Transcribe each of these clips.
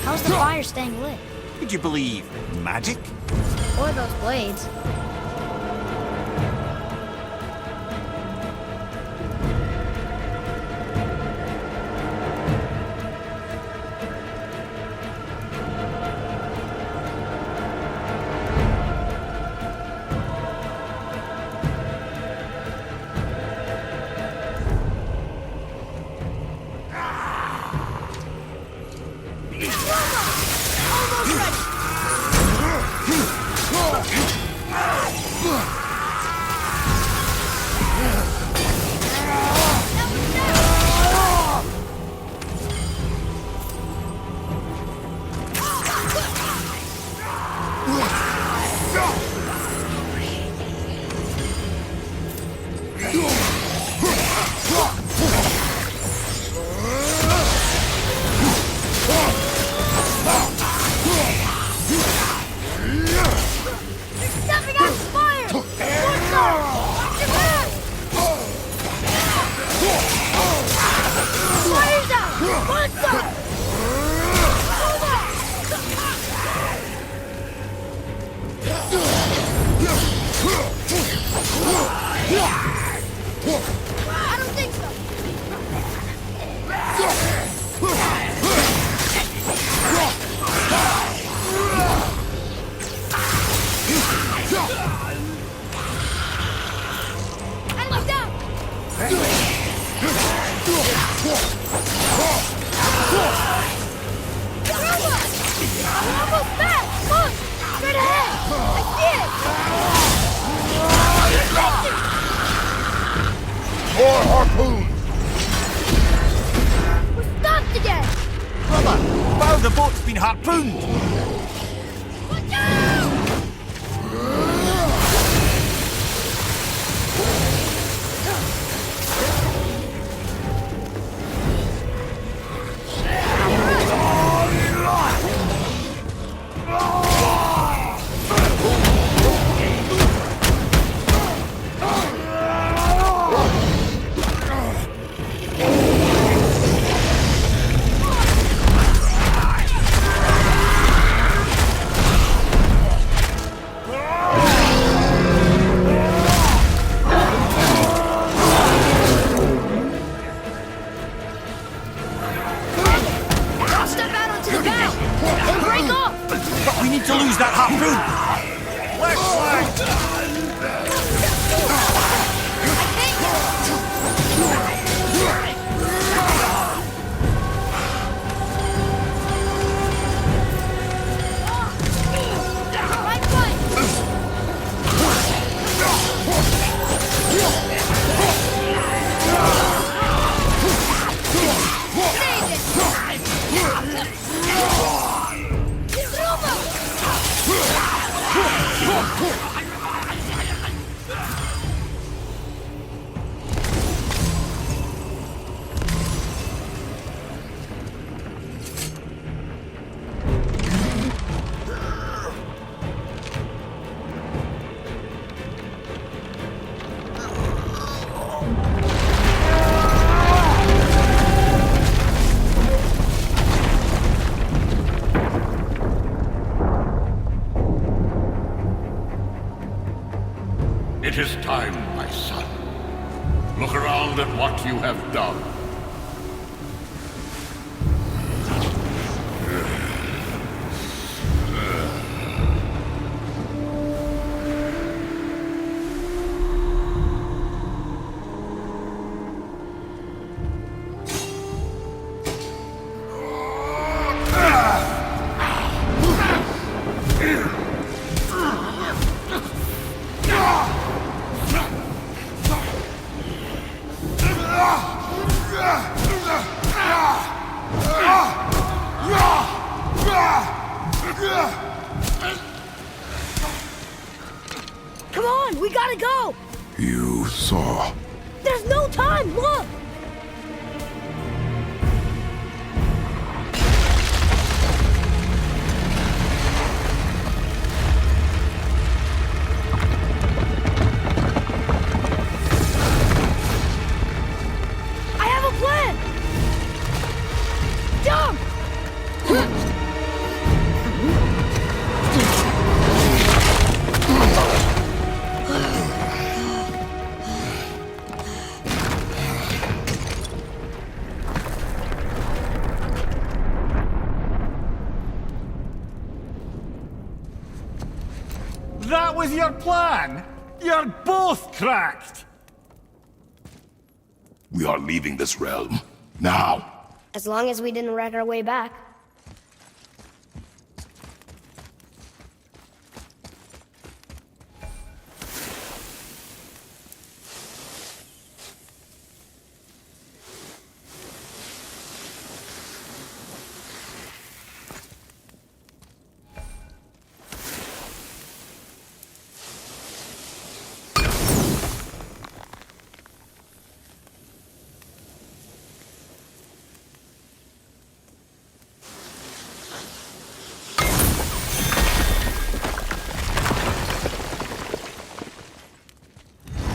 How's the fire staying lit? Would you believe magic? Or those blades? I don't think so. Enemy down. I'm almost back. Look, straight ahead. I see it. More harpoons! We're stopped again. Brother, wow, the boat's been harpooned! Watch out! But we need to lose that harpoon! Left flank! It is time, my son. Look around at what you have done. Come on, we gotta go! You saw. There's no time, look! I have a plan! Jump! That was your plan? You're both cracked! We are leaving this realm. Now! As long as we didn't wreck our way back.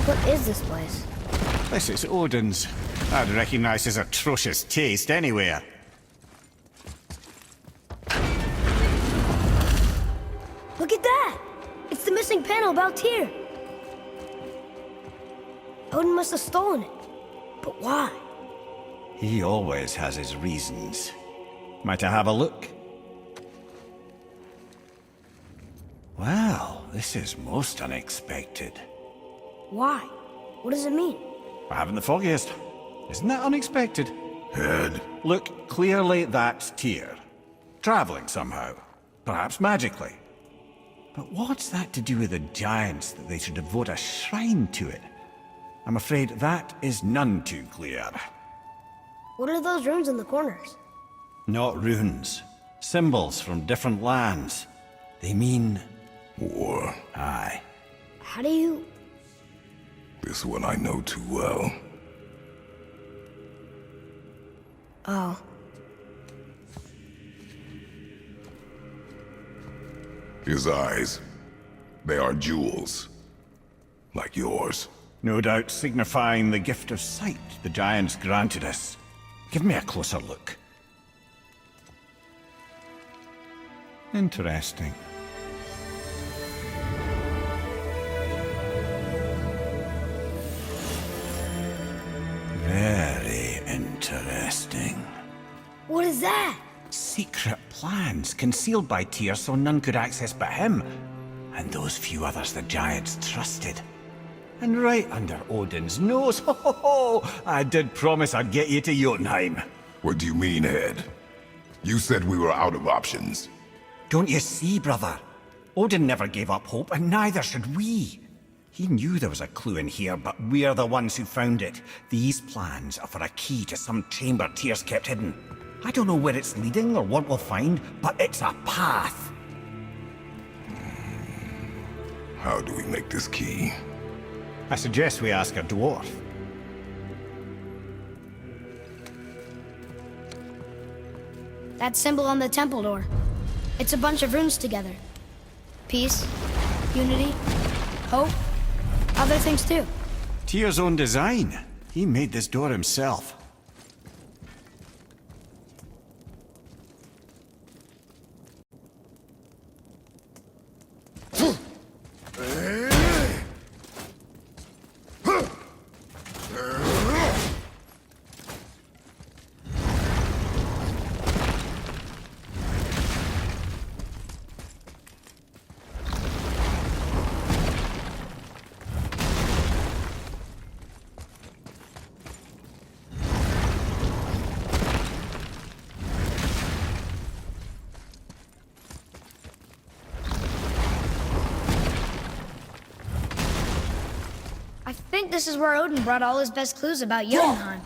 What is this place? This is Odin's. I'd recognize his atrocious taste anywhere. Look at that! It's the missing panel about Tyr. Odin must have stolen it. But why? He always has his reasons. Might I have a look? Well, this is most unexpected. Why? What does it mean? I haven't the foggiest. Isn't that unexpected? Head. Look, clearly that's Tyr. Traveling somehow. Perhaps magically. But what's that to do with the giants that they should devote a shrine to it? I'm afraid that is none too clear. What are those runes in the corners? Not runes. Symbols from different lands. They mean... War. Aye. How do you... This one I know too well. Oh. His eyes. They are jewels. Like yours. No doubt signifying the gift of sight the giants granted us. Give me a closer look. Interesting. Very interesting. What is that? Secret plans concealed by Tyr so none could access but him, and those few others the giants trusted. And right under Odin's nose, ho ho ho! I did promise I'd get you to Jotunheim. What do you mean, Head? You said we were out of options. Don't you see, brother? Odin never gave up hope, and neither should we. He knew there was a clue in here, but we're the ones who found it. These plans are for a key to some chamber Tyr's kept hidden. I don't know where it's leading or what we'll find, but it's a path. How do we make this key? I suggest we ask a dwarf. That symbol on the temple door. It's a bunch of runes together. Peace, unity, hope, other things too. Tyr's own design. He made this door himself. I think this is where Odin brought all his best clues about Jotunheim.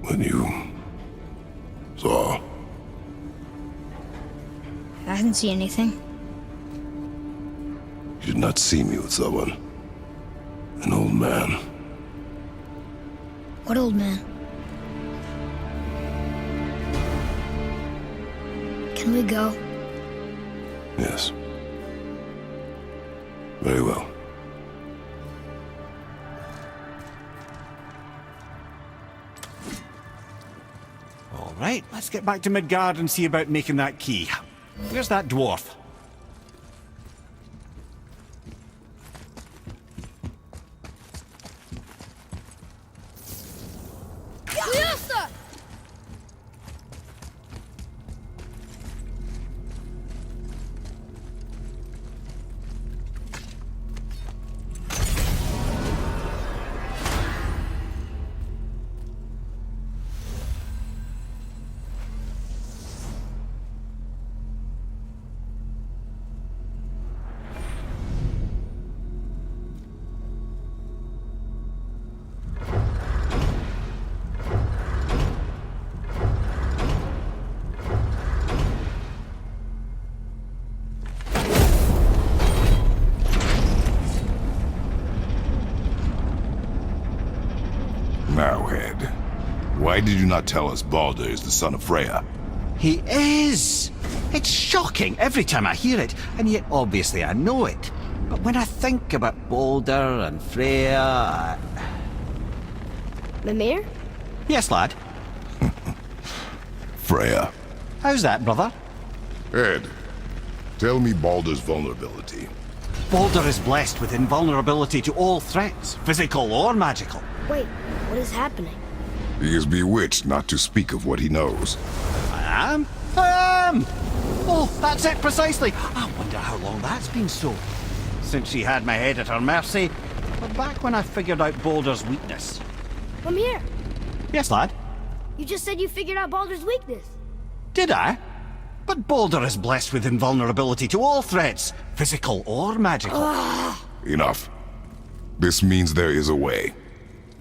When you saw. I didn't see anything. You did not see me with someone. An old man. What old man? Can we go? Yes. Very well. All right, let's get back to Midgard and see about making that key. Where's that dwarf? Fiesta! Now, Head, why did you not tell us Baldur is the son of Freya? He is! It's shocking every time I hear it, and yet obviously I know it. But when I think about Baldur and Freya... Mimir? Yes, lad. Freya. How's that, brother? Head, tell me Baldur's vulnerability. Baldur is blessed with invulnerability to all threats, physical or magical. Wait, what is happening? He is bewitched not to speak of what he knows. I am? I am! Oh, that's it precisely. I wonder how long that's been so. Since she had my head at her mercy, but back when I figured out Baldur's weakness. Mimir, Yes, lad? you just said you figured out Baldur's weakness. Did I? But Baldur is blessed with invulnerability to all threats, physical or magical. Enough. This means there is a way.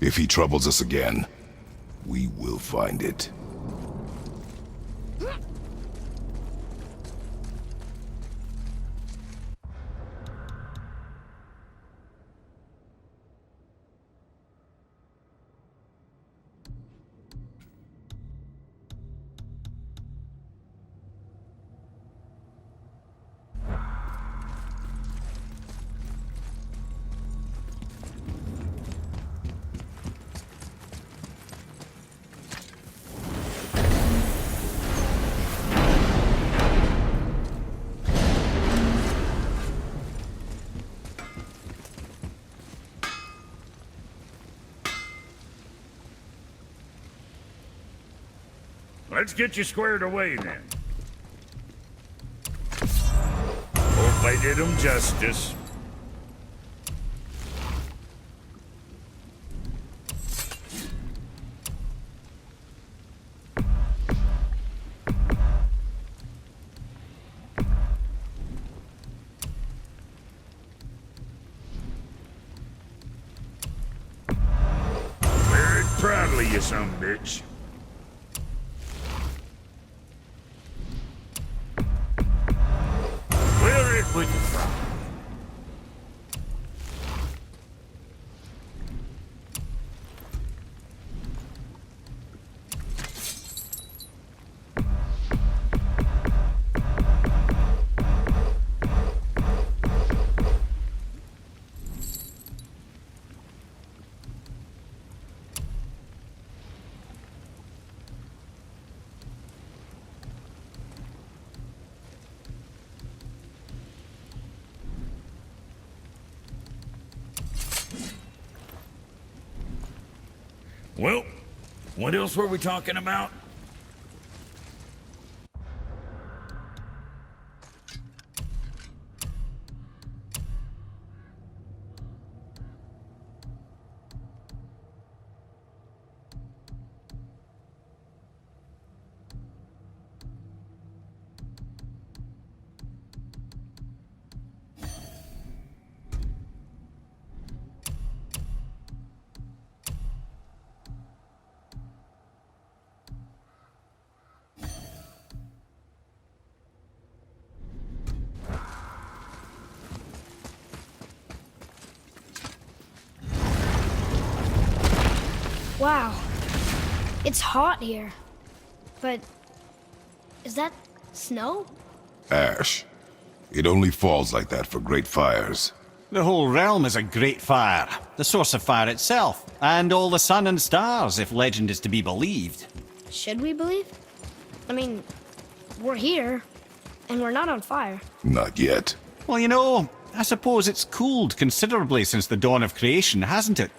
If he troubles us again, we will find it. Let's get you squared away then. Hope I did 'em justice. Wear it proudly, you son of a bitch. Wear it with pride. Well, what else were we talking about? Wow. It's hot here. But is that snow? Ash. It only falls like that for great fires. The whole realm is a great fire, the source of fire itself, and all the sun and stars, if legend is to be believed. Should we believe? I mean, we're here, and we're not on fire. Not yet. Well, you know, I suppose it's cooled considerably since the dawn of creation, hasn't it?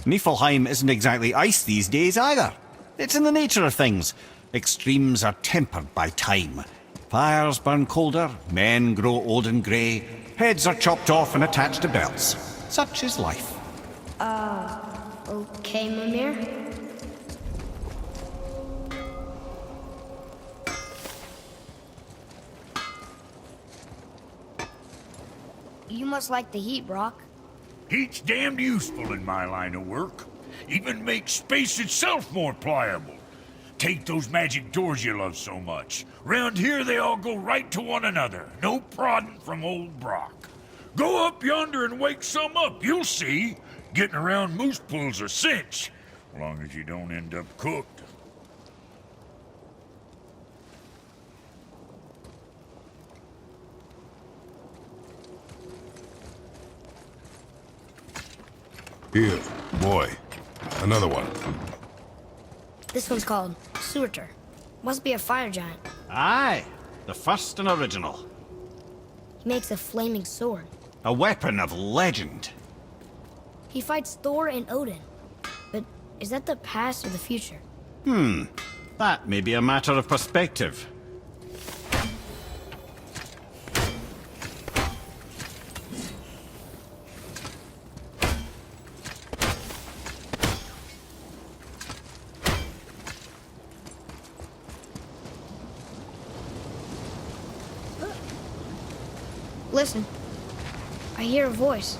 Niflheim isn't exactly ice these days either. It's in the nature of things. Extremes are tempered by time. Fires burn colder, men grow old and grey, heads are chopped off and attached to belts. Such is life. Okay, Mimir. You must like the heat, Brock. Heat's damned useful in my line of work. Even makes space itself more pliable. Take those magic doors you love so much. Round here they all go right to one another. No prodding from old Brock. Go up yonder and wake some up, you'll see. Getting around moose pools a cinch. As long as you don't end up cooked. Here, boy. Another one. This one's called Surtur. Must be a fire giant. Aye, the first and original. He makes a flaming sword. A weapon of legend. He fights Thor and Odin. But is that the past or the future? That may be a matter of perspective. Listen. I hear a voice.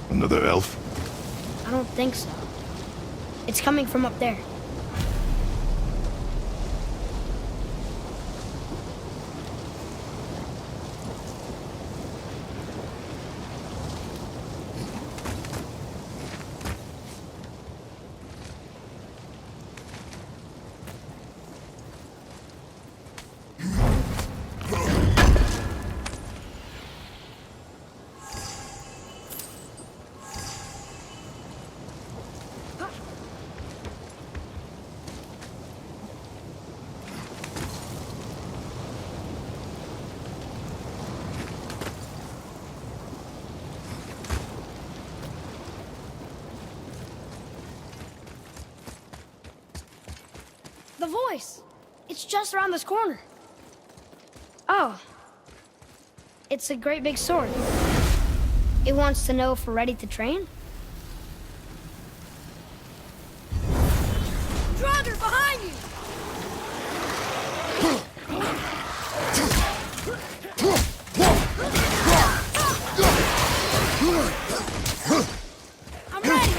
Another elf? I don't think so. It's coming from up there. The voice! It's just around this corner. Oh. It's a great big sword. It wants to know if we're ready to train? Draugr, behind you! I'm ready!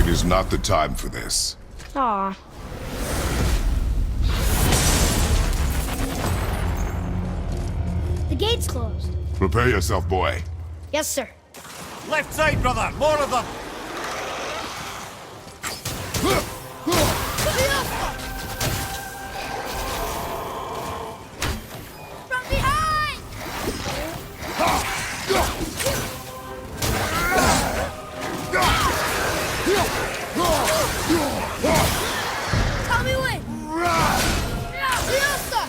It is not the time for this. Aw. The gate's closed. Prepare yourself, boy. Yes, sir. Left side, brother! More of them! From behind! Tell me when! Yes, sir!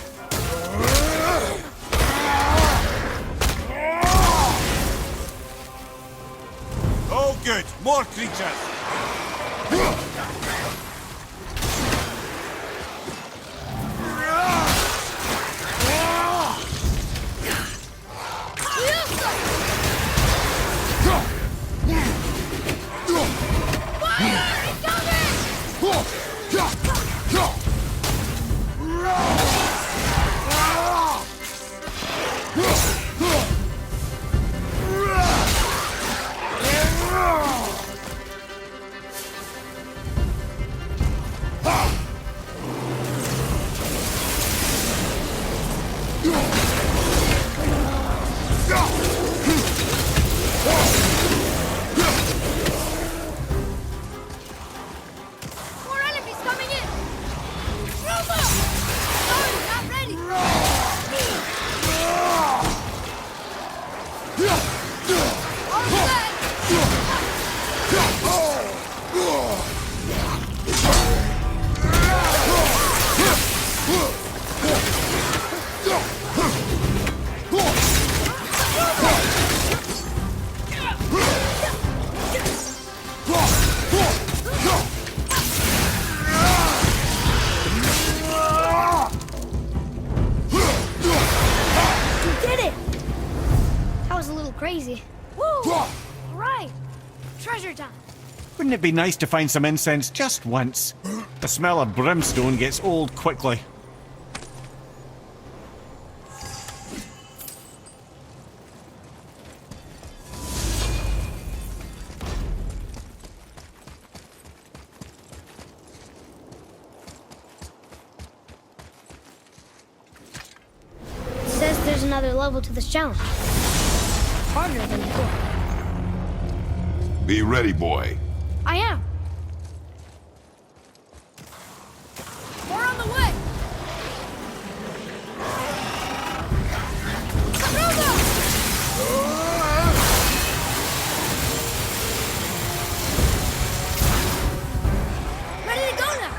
Oh, good. More creatures. Yes, sir! Fire! Incoming! More enemies coming in! Robo! Sorry, not ready! All set! You did it! That was a little crazy. Woo! All right. Treasure time. Wouldn't it be nice to find some incense just once? The smell of brimstone gets old quickly. It says there's another level to this challenge. Harder than before. Be ready, boy. I am. More on the way! Robo! Ready to go now!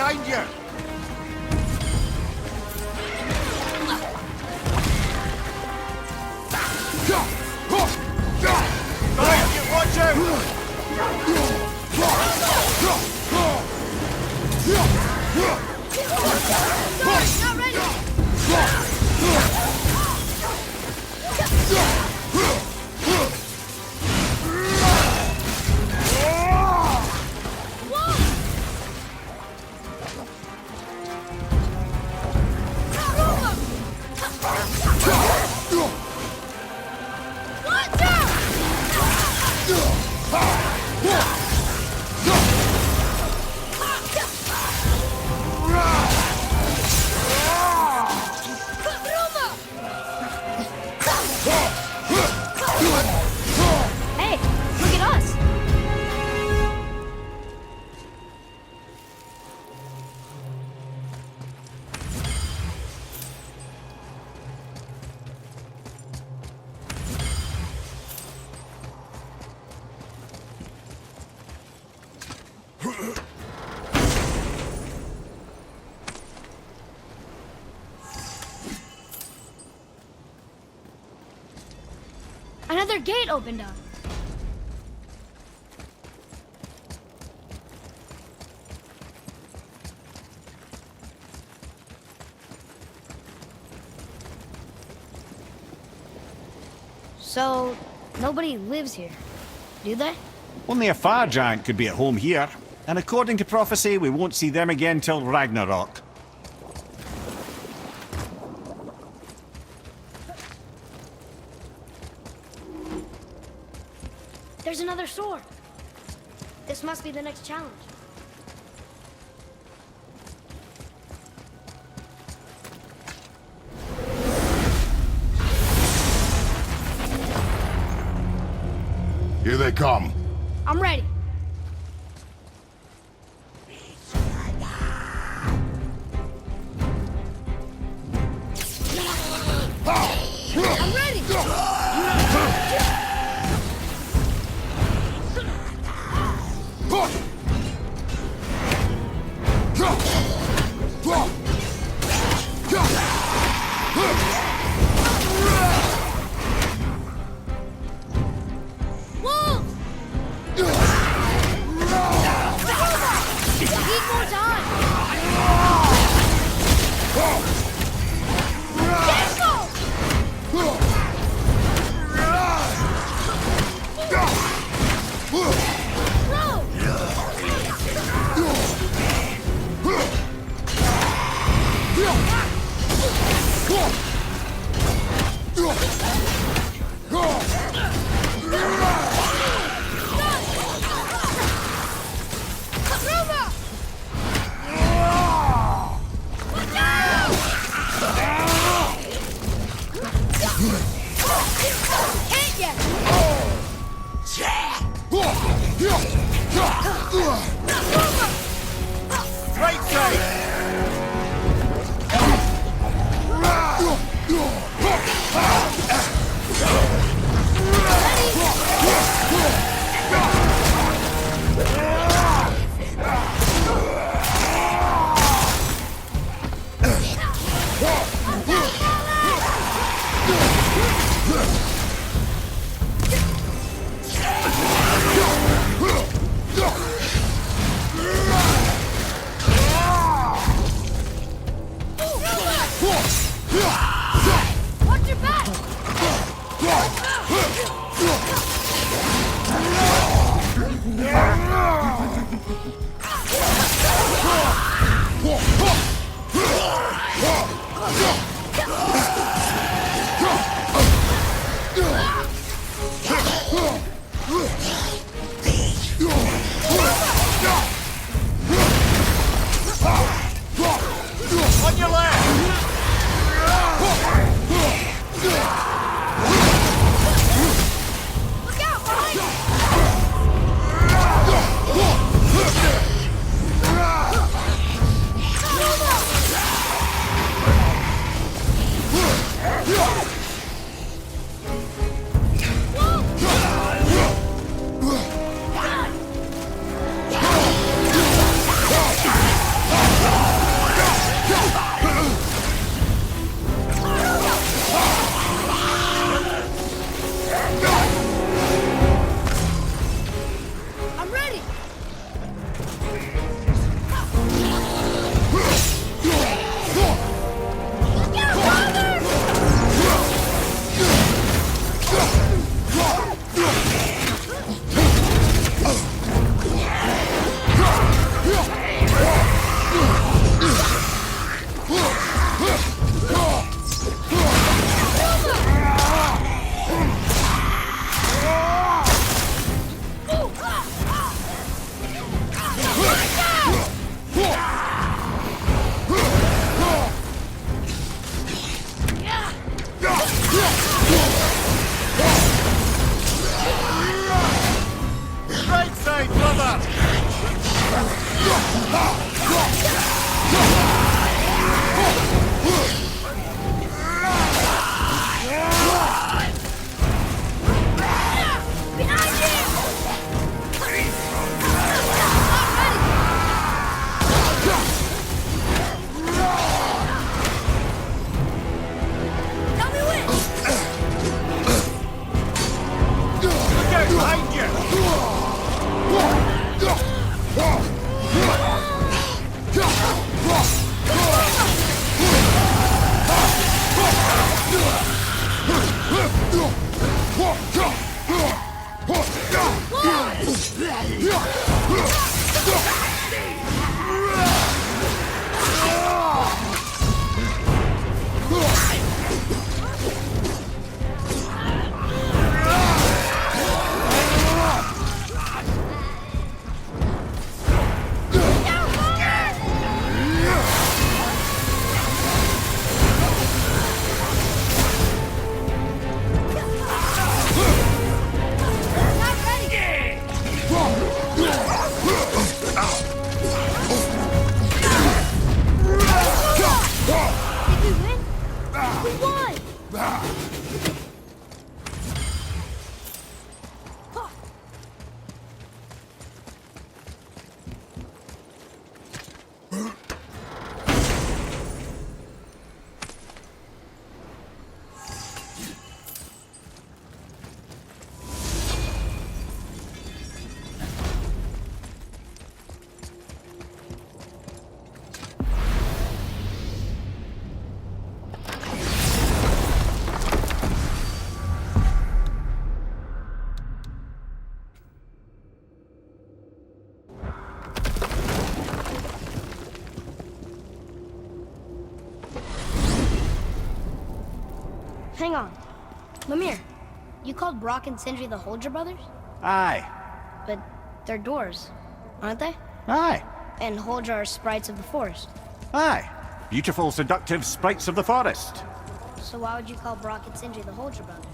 behind you! Behind you, watch out! Sorry, not ready! Watch out! Hey, look at us. Another gate opened up. So, nobody lives here, do they? Only a fire giant could be at home here. And according to prophecy, we won't see them again till Ragnarok. There's another sword. This must be the next challenge. Here they come. I'm ready. I'm ready! Wolves! Need more time! Get go! Bro! Right side! Watch your back! On your left! Hang on. Mimir, you called Brock and Sindri the Holger brothers? Aye. But they're dwarves, aren't they? Aye. And Holger are sprites of the forest. Aye. Beautiful, seductive sprites of the forest. So why would you call Brock and Sindri the Holger brothers?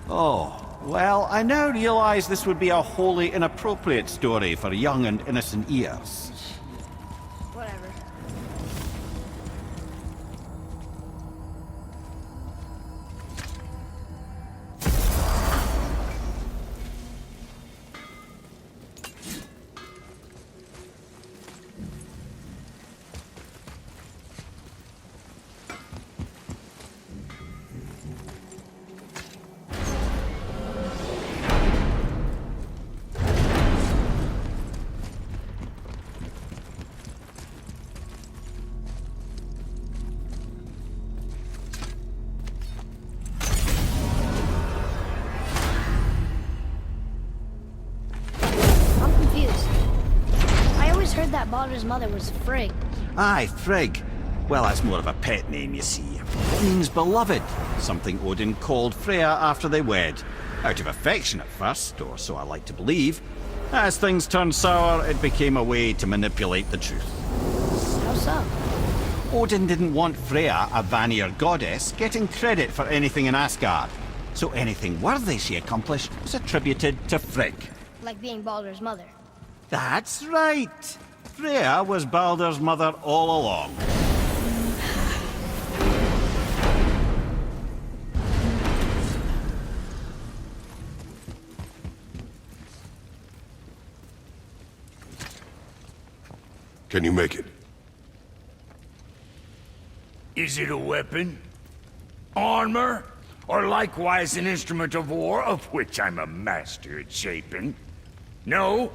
Oh, well, I now realize this would be a wholly inappropriate story for young and innocent ears. Whatever. Heard that Baldur's mother was Frigg. Aye, Frigg. Well, that's more of a pet name, you see. It means beloved, something Odin called Freya after they wed. Out of affection at first, or so I like to believe. As things turned sour, it became a way to manipulate the truth. How so? Odin didn't want Freya, a Vanir goddess, getting credit for anything in Asgard. So anything worthy she accomplished was attributed to Frigg. Like being Baldur's mother. That's right. Freya was Baldur's mother all along. Can you make it? Is it a weapon? Armor? Or likewise an instrument of war, of which I'm a master at shaping? No?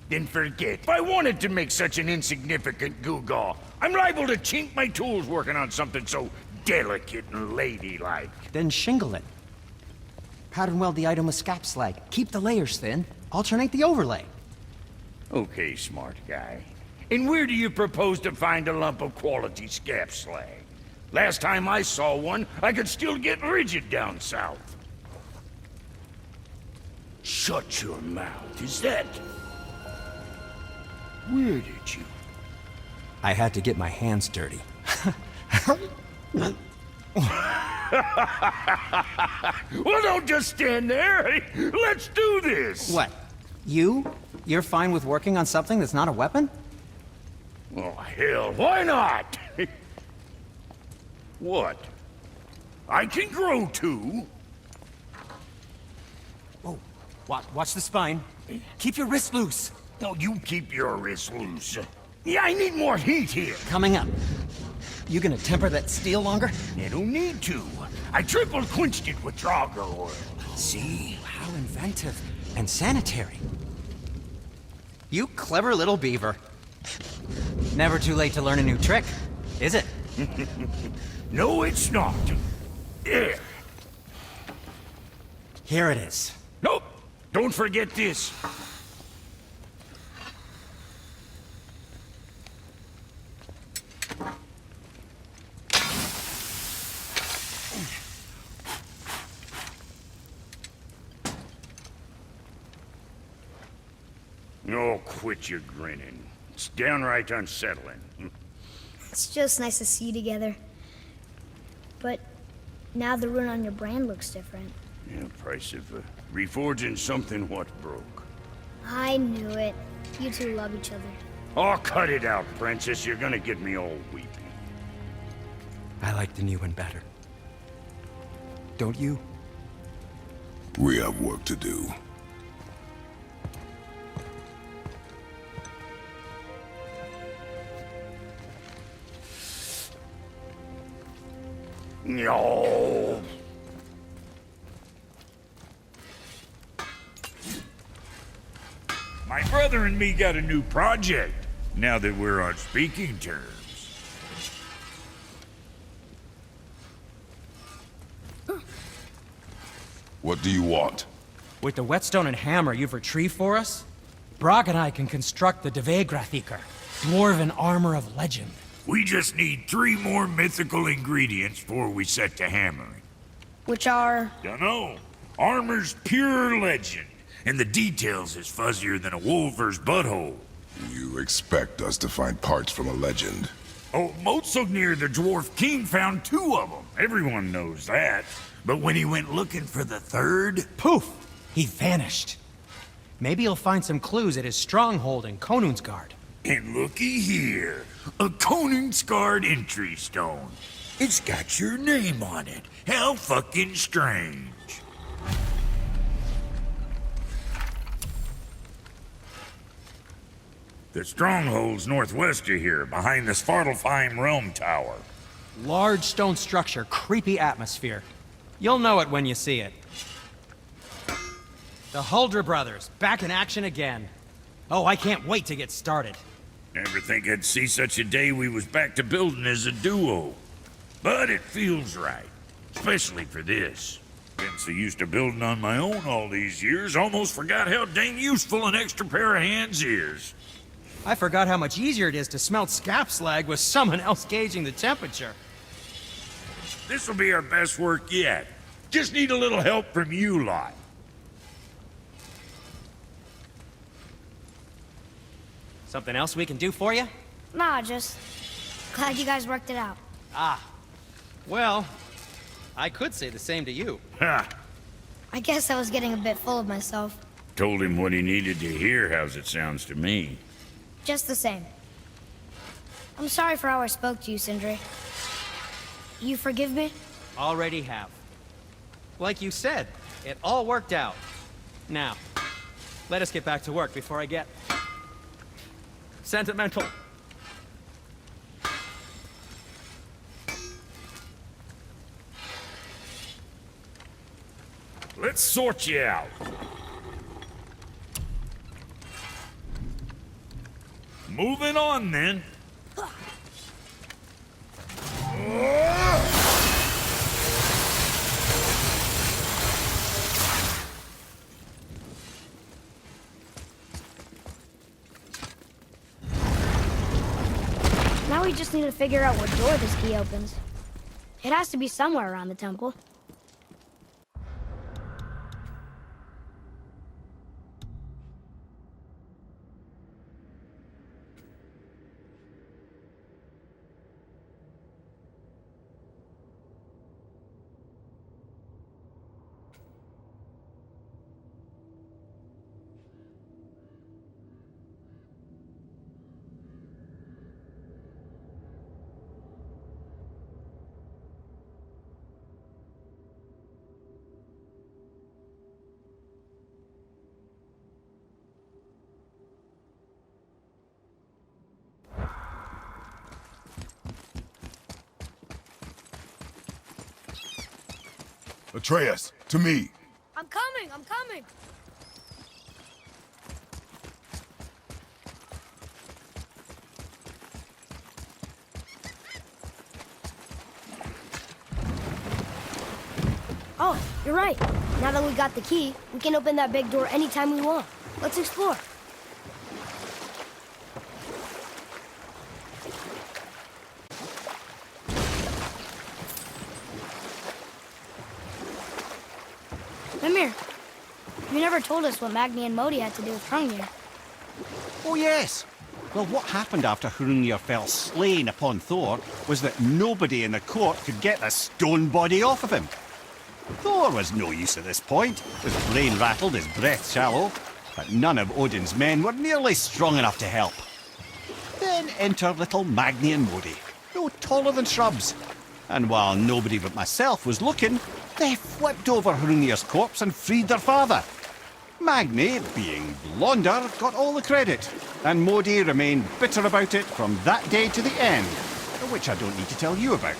Then forget. If I wanted to make such an insignificant gewgaw, I'm liable to chink my tools working on something so delicate and ladylike. Then shingle it. Pattern weld the item with scap slag. Keep the layers thin. Alternate the overlay. Okay, smart guy. And where do you propose to find a lump of quality scap slag? Last time I saw one, I could still get rigid down south. Shut your mouth, is that... Where did you? I had to get my hands dirty. Well, don't just stand there. Let's do this. What? You're fine with working on something that's not a weapon? Oh, hell, why not? What? I can grow too. Oh, watch the spine. Keep your wrist loose. No, you keep your wrist loose. Yeah, I need more heat here. Coming up. You gonna temper that steel longer? You don't need to. I triple quenched it with Draugr oil. See? How inventive. And sanitary. You clever little beaver. Never too late to learn a new trick, is it? No, it's not. There. Here it is. Nope. Don't forget this. Oh, quit your grinning. It's downright unsettling. It's just nice to see you together. But now the rune on your brand looks different. Yeah, price of reforging something what broke. I knew it. You two love each other. Oh, cut it out, Princess. You're gonna get me all weepy. I like the new one better. Don't you? We have work to do. No. My brother and me got a new project, now that we're on speaking terms. What do you want? With the whetstone and hammer you've retrieved for us, Brock and I can construct the Dvegrathikr, dwarven armor of legend. We just need 3 more mythical ingredients before we set to hammering. Which are... Dunno. Armor's pure legend, and the details is fuzzier than a wolver's butthole. You expect us to find parts from a legend? Oh, Motsognir the Dwarf King found 2 of them. Everyone knows that. But when he went looking for the 3rd... Poof! He vanished. Maybe he'll find some clues at his stronghold in Konungsgard. And looky here, a Konungsgard entry stone. It's got your name on it. How fucking strange. The stronghold's northwest of here, behind the Svartalfheim Realm Tower. Large stone structure, creepy atmosphere. You'll know it when you see it. The Huldra brothers, back in action again. Oh, I can't wait to get started. Never think I'd see such a day we was back to building as a duo. But it feels right, especially for this. Been so used to building on my own all these years, almost forgot how dang useful an extra pair of hands is. I forgot how much easier it is to smelt scap slag with someone else gauging the temperature. This'll be our best work yet. Just need a little help from you lot. Something else we can do for you? Nah, just... glad you guys worked it out. Ah. Well, I could say the same to you. Ha! I guess I was getting a bit full of myself. Told him what he needed to hear, how's it sounds to me. Just the same. I'm sorry for how I spoke to you, Sindri. You forgive me? Already have. Like you said, it all worked out. Now, let us get back to work before I get... sentimental. Let's sort you out. Moving on, then. Now we just need to figure out what door this key opens. It has to be somewhere around the temple. Atreus, to me. I'm coming! I'm coming! Oh, you're right. Now that we got the key, we can open that big door anytime we want. Let's explore. Mimir, you never told us what Magni and Modi had to do with Hrungnir. Oh, yes. Well, what happened after Hrungnir fell slain upon Thor was that nobody in the court could get the stone body off of him. Thor was no use at this point, his brain rattled, his breath shallow, but none of Odin's men were nearly strong enough to help. Then enter little Magni and Modi, no taller than shrubs. And while nobody but myself was looking, they flipped over Hrungnir's corpse and freed their father. Magni, being blonder, got all the credit, and Modi remained bitter about it from that day to the end, which I don't need to tell you about.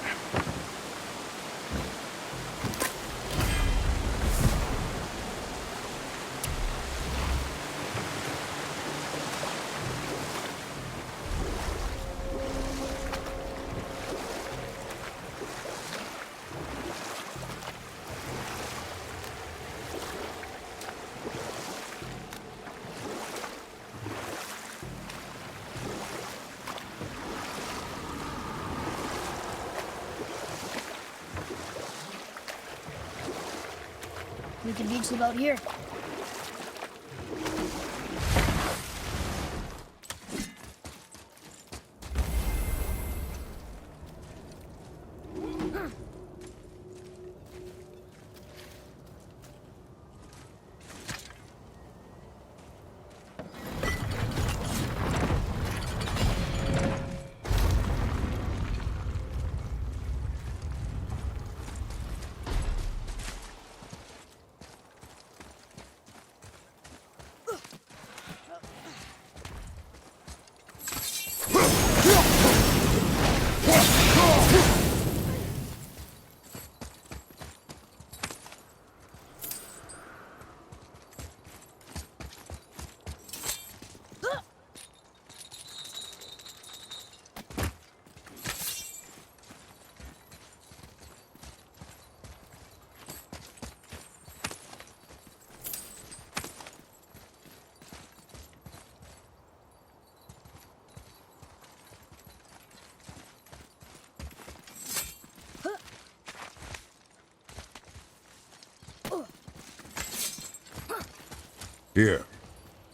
We could beach the boat here. Here.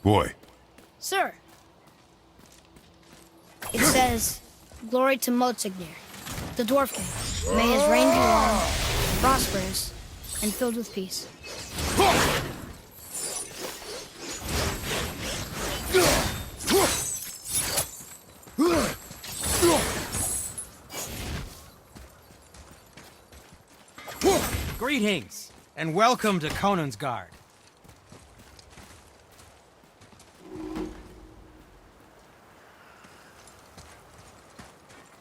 Boy. Sir. It says, "Glory to Motsignir, the Dwarf King. May his reign be long, prosperous, and filled with peace." Greetings, and welcome to Conan's Guard.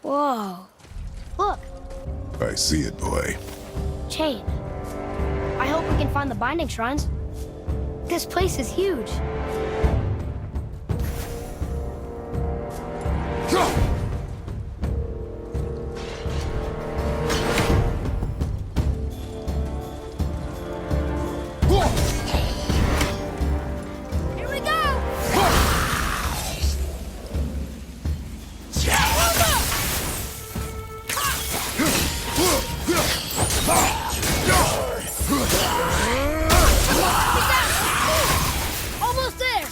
Whoa. Look, I see it, boy. chain. I hope we can find the binding shrines. This place is huge. Here we go! Almost there!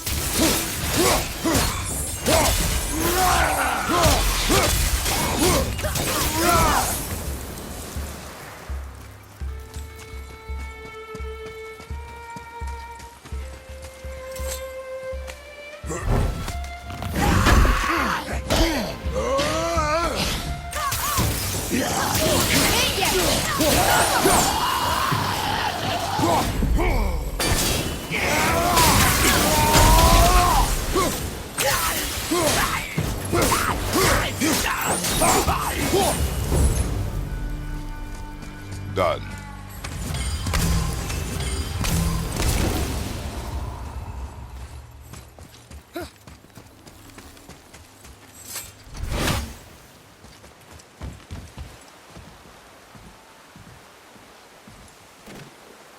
Done.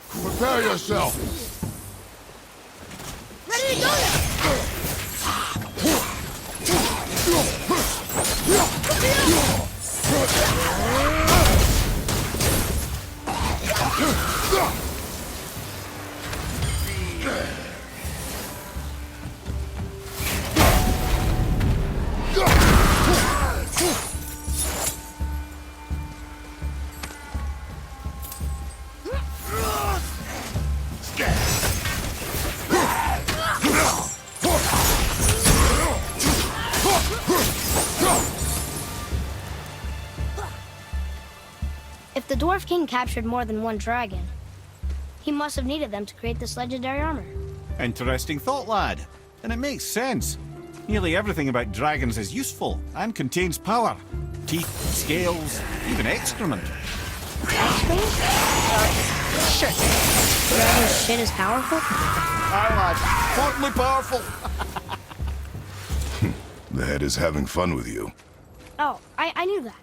Prepare yourself. Ready to go! If the Dwarf King captured more than one dragon, he must have needed them to create this legendary armor. Interesting thought, lad. And it makes sense. Nearly everything about dragons is useful and contains power. Teeth, scales, even excrement. Excrement? Shit! Dragon shit is powerful? Aye, lad. Totally powerful. The head is having fun with you. Oh, I knew that.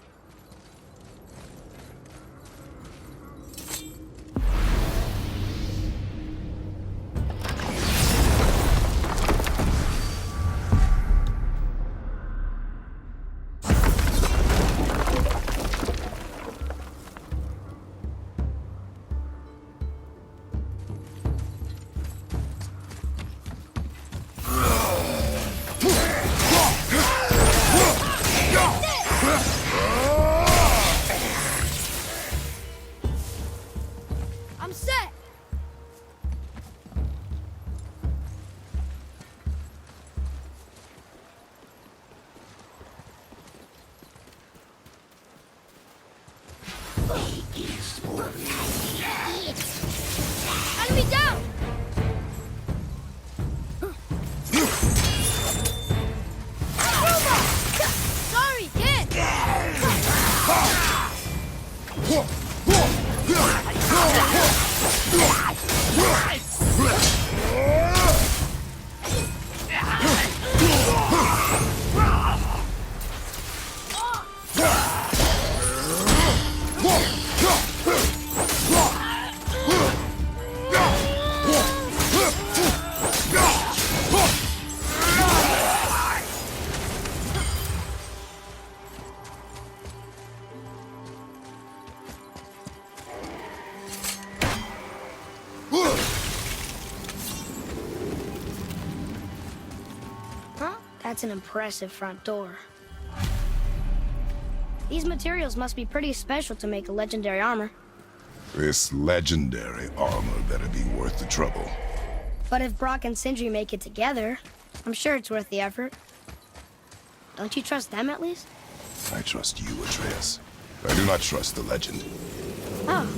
Enemy down! Sorry, kid! Huh? That's an impressive front door. These materials must be pretty special to make a legendary armor. This legendary armor better be worth the trouble. But if Brock and Sindri make it together, I'm sure it's worth the effort. Don't you trust them at least? I trust you, Atreus. I do not trust the legend. Oh.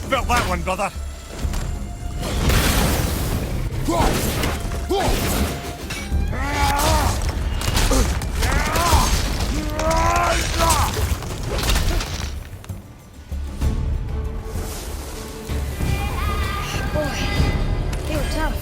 Felt that one, brother. Boy, they were tough.